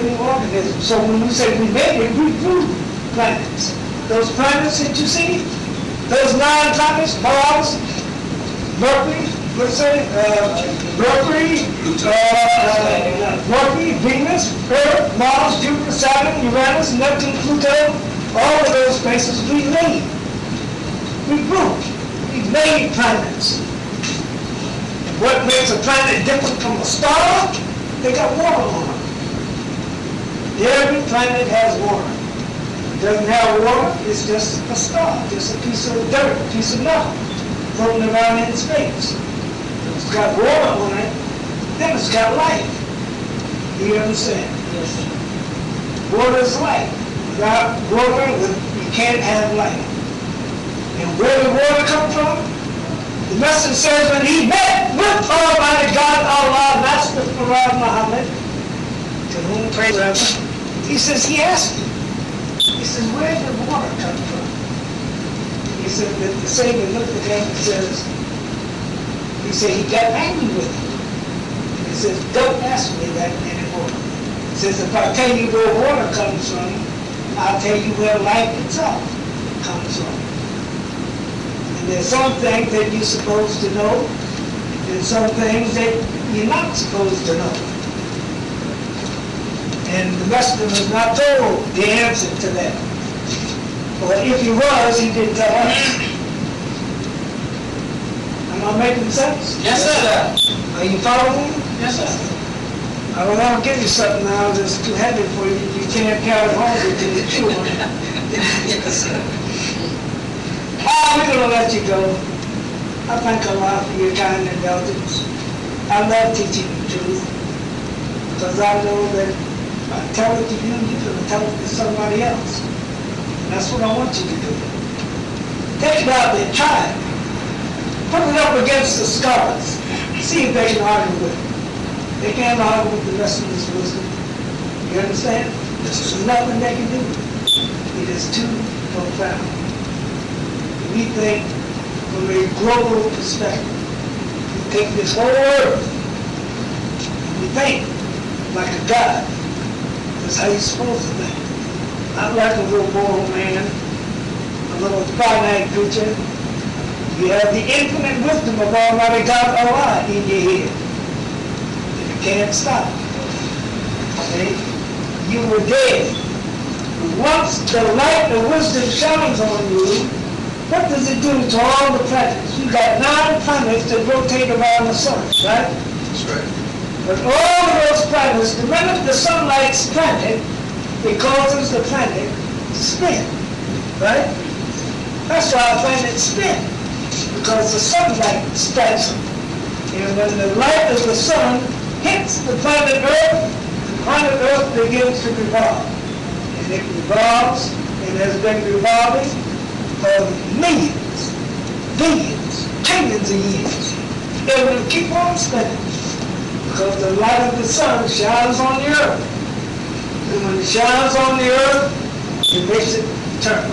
living organism. So when we say we made it, we grew planets. Those planets that you see, those 9 planets, Mars, Mercury, Mercury, Venus, Earth, Mars, Jupiter, Saturn, Uranus, Neptune, Pluto, all of those places we made. We grew. We made planets. What makes a planet different from a star? They got water on them. Every planet has water. It doesn't have water, it's just a star, just a piece of dirt, a piece of metal floating around in space. If it's got water on it, then it's got life. You understand? Yes. Water is life. Without water, you can't have life. And where did water come from? The message says when he met with Almighty God, Allah, Master Farad Muhammad, to whom praise forever, he says, he asked him, he says, where did water come from? He said that the Savior looked at him and says, he said he got angry with him. And he says, don't ask me that anymore. He says, if I tell you where water comes from, I'll tell you where life itself comes from. And there's some things that you're supposed to know, and some things that you're not supposed to know. And the Western was not told the answer to that. Or if he was, he didn't tell us. Am I making sense? Yes, sir. Are you following? Yes, sir. I don't want to give you something now that's too heavy for you. You can't carry it home with you. Yes, sir. We're going to let you go. I thank Allah for your kind indulgence. I love teaching the truth because I know that if I tell it to you, you're going to tell it to somebody else. And that's what I want you to do. Take it out there, try it. Put it up against the scholars. See if they can argue with it. They can't argue with the rest of this wisdom. You understand? There's nothing they can do. It is too profound. We think from a global perspective. We take this whole earth and we think like a God. That's how you're supposed to think. Not like a little mortal man, a little finite creature. You have the infinite wisdom of Almighty God Allah in your head. And you can't stop. Okay? You were dead. Once the light of wisdom shines on you, what does it do to all the planets? You got 9 planets that rotate around the sun, right? That's right. But all of those planets, the minute the sunlight's planet, it causes the planet to spin, right? That's why a planet spin, because the sunlight spins them. And when the light of the sun hits the planet Earth begins to revolve. And it revolves, and has been revolving for millions, billions, trillions of years. It will keep on spinning. Because the light of the sun shines on the earth. And when it shines on the earth, it makes it turn.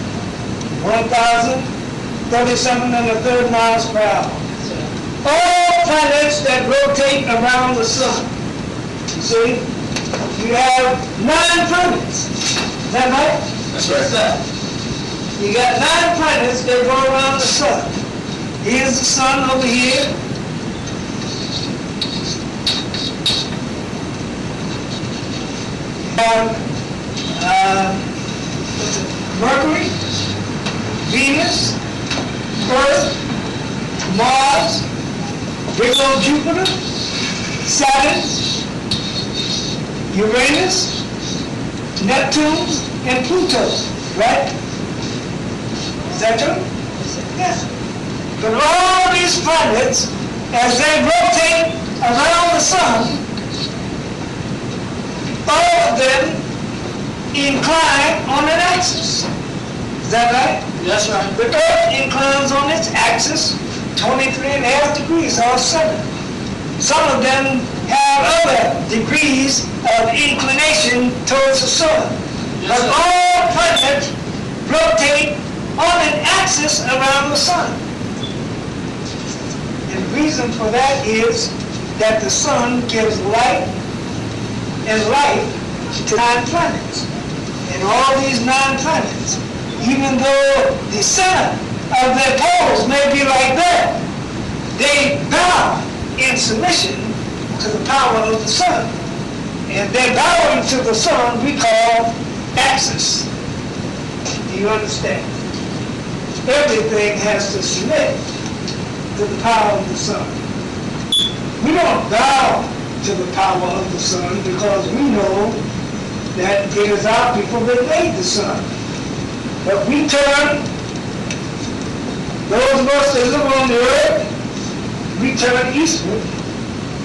1,037 1/3 miles per hour. All planets that rotate around the sun. You see? You have 9 planets. Is that right? That's right, sir. You got 9 planets that go around the sun. Here's the sun over here. Mercury, Venus, Earth, Mars, big old Jupiter, Saturn, Uranus, Neptune, and Pluto, right? Is that true? Yes. But all these planets, as they rotate around the sun, all of them incline on an axis. Is that right? That's right. The Earth inclines on its axis 23.5 degrees, all 7. Some of them have other degrees of inclination towards the sun. Yes, but sir. all planets rotate on an axis around the sun. And the reason for that is that the sun gives light and life to 9 planets. And all these 9 planets, even though the center of their poles may be like that, they bow in submission to the power of the sun. And their bowing to the sun we call axis. Do you understand? Everything has to submit to the power of the sun. We don't bow to the power of the sun because we know that it is our people that made the sun. But we turn, those of us that live on the earth, we turn eastward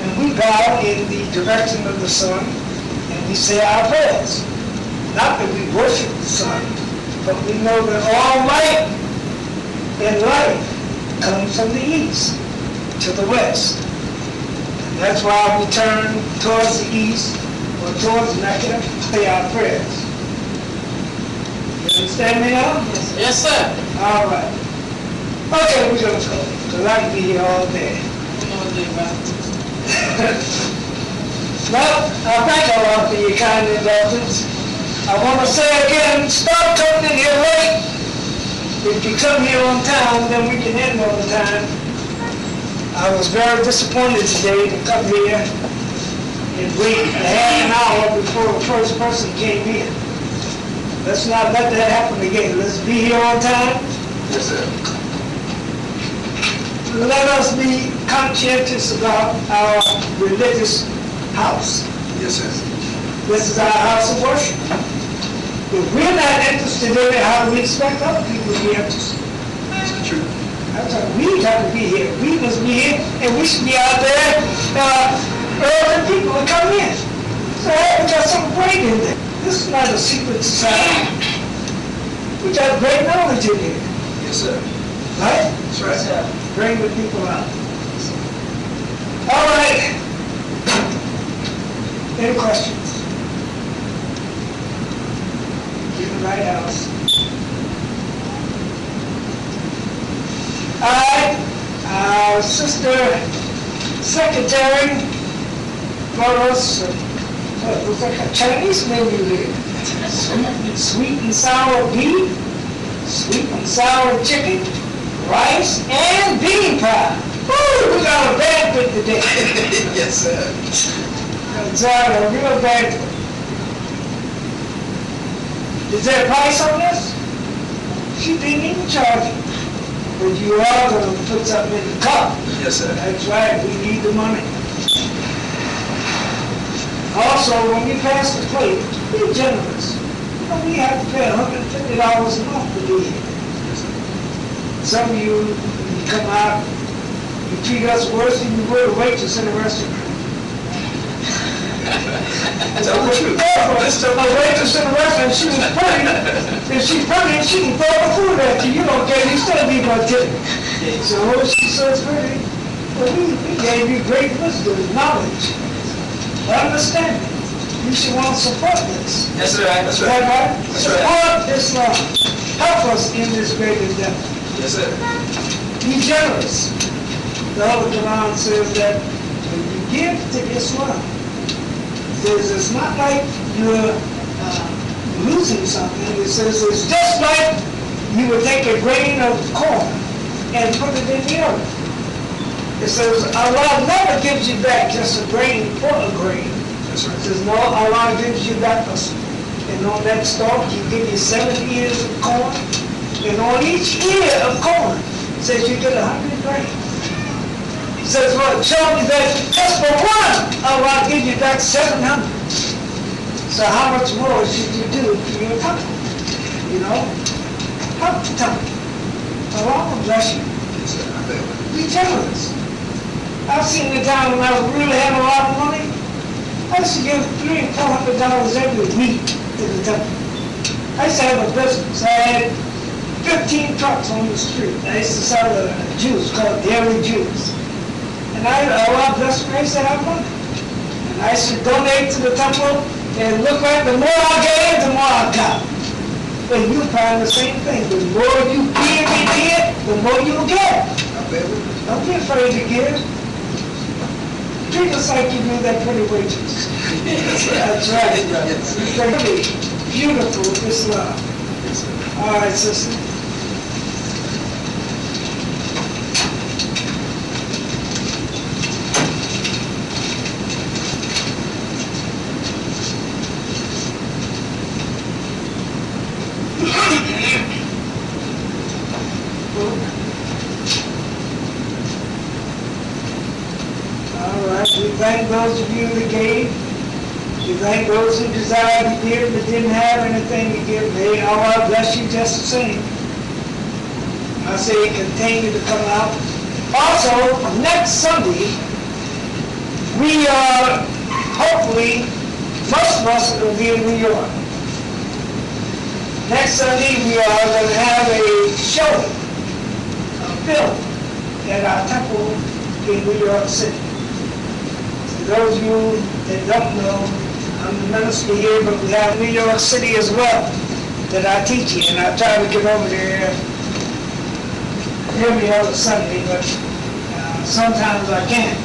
and we bow in the direction of the sun and we say our prayers. Not that we worship the sun, but we know that all light and life comes from the east to the west. And that's why we turn towards the east or towards Mecca to say our prayers. You understand me now? Yes, sir. All right. Okay, we're going to go, because I can be here all day. Well, I thank all for your kind indulgence. I want to say again, stop coming in here late. If you come here on time, then we can end on time. I was very disappointed today to come here and wait a half an hour before the first person came in. Let's not let that happen again. Let's be here on time. Yes, sir. Let us be conscientious about our religious house. Yes, sir. This is our house of worship. If we're not interested in it, how do we expect other people to be interested? That's the truth. That's why we got to be here. We must be here, and we should be out there urging people to come in. So hey, we got something great in there. This is not a secret society. We got great knowledge in here. Yes, sir. Right? That's right. So, bring the people out. All right. Any questions? In the right house. All right. Our sister secretary brought us it looks like a Chinese menu there. Sweet and sour beef, sweet and sour chicken, rice, and bean pie. Woo! We got a banquet today. Yes, sir. It's a real banquet. Is there a price on this? She didn't even charge it. But you are going to put something in the cup. Yes, sir. That's right, we need the money. Also, when we pass the plate, be generous. You know, we have to pay $150 a month to be here. Some of you come out, you treat us worse than you would a waitress in a restaurant. Tell the truth. A waitress in a restaurant, she was pretty. If she's pretty, she can throw the food at you. You don't care, you still be my tip. So she's so pretty. Well, we gave you great wisdom, knowledge, understanding. You should want to support this. Yes, sir. That's Is right. that right? That's right. Support Islam. Help us in this great endeavor. Yes, sir. Be generous. The Holy Quran says that when you give to Islam, it's not like you're losing something. It says it's just like you would take a grain of corn and put it in the earth. It says Allah never gives you back just a grain for a grain. That's right. It says no, Allah gives you back us. And on that stalk, He give you 7 ears of corn. And on each ear of corn, it says you get 100 grains. He says, well, show me that just for one, Allah give you back 700. So how much more should you do for your company? You know? Help the company. Allah will bless you. Yes, sir. I bet. Be generous. I've seen the time when I really had a lot of money. I used to give $300 and $400 every week to the company. I used to have a business. I had 15 trucks on the street. I used to sell juice called dairy juice. And Allah blessed me, I used to have money. And I used to donate to the temple, and look like the more I gave, the more I got. And you find the same thing. The more you give, the more you get. I bet. Don't be afraid to give. treat us like you do that pretty waitress. That's right, brother. Yes, sir. Very beautiful Islam. Yes, sir. All right, sister. We thank those of you that gave. We thank those who desired to give but didn't have anything to give. May Allah bless you just the same. I say continue to come out. Also, next Sunday, we are, hopefully, most of us will be in New York. Next Sunday, we are going to have a show, a film, at our temple in New York City. Those of you that don't know, I'm the minister here, but we have New York City as well that I teach in, and I try to get over there every other Sunday, but sometimes I can't.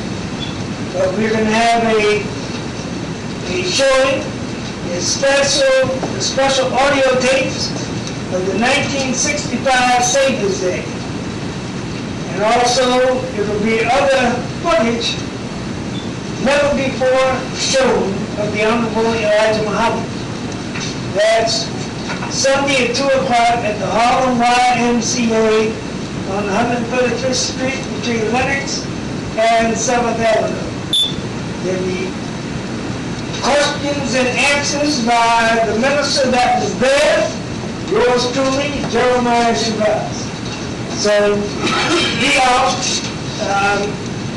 But we're going to have a showing, a special audio tapes of the 1965 Savior's Day. And also, it will be other footage never before shown of the Honorable Elijah Muhammad. That's Sunday at 2 o'clock at the Harlem YMCA on 135th Street between Lenox and 7th Avenue. There'll be questions and answers by the minister that was there, yours truly, Jeremaih Shabazz. So be out.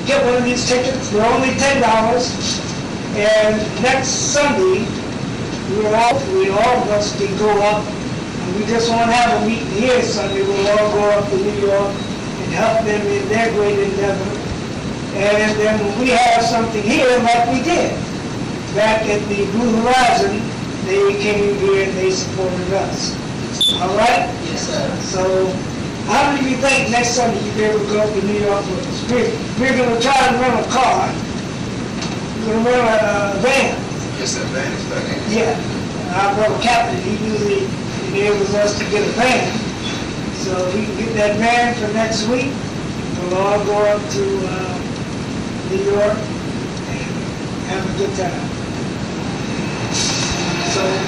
Get one of these tickets. They're only $10. And next Sunday, all of us can go up. And we just won't have a meeting here Sunday. We'll all go up to New York and help them in their great endeavor. And then when we have something here, like we did back at the Blue Horizon, they came here and they supported us. All right? Yes, sir. So, how many of you think next Sunday you'll be able to go up to New York with us? We're going to try to rent a car. We're going to rent a van. Yes, sir. Van is better. Yeah. Our brother Captain, he usually enables us to get a van. So we can get that van for next week. We'll all go up to New York and have a good time. So.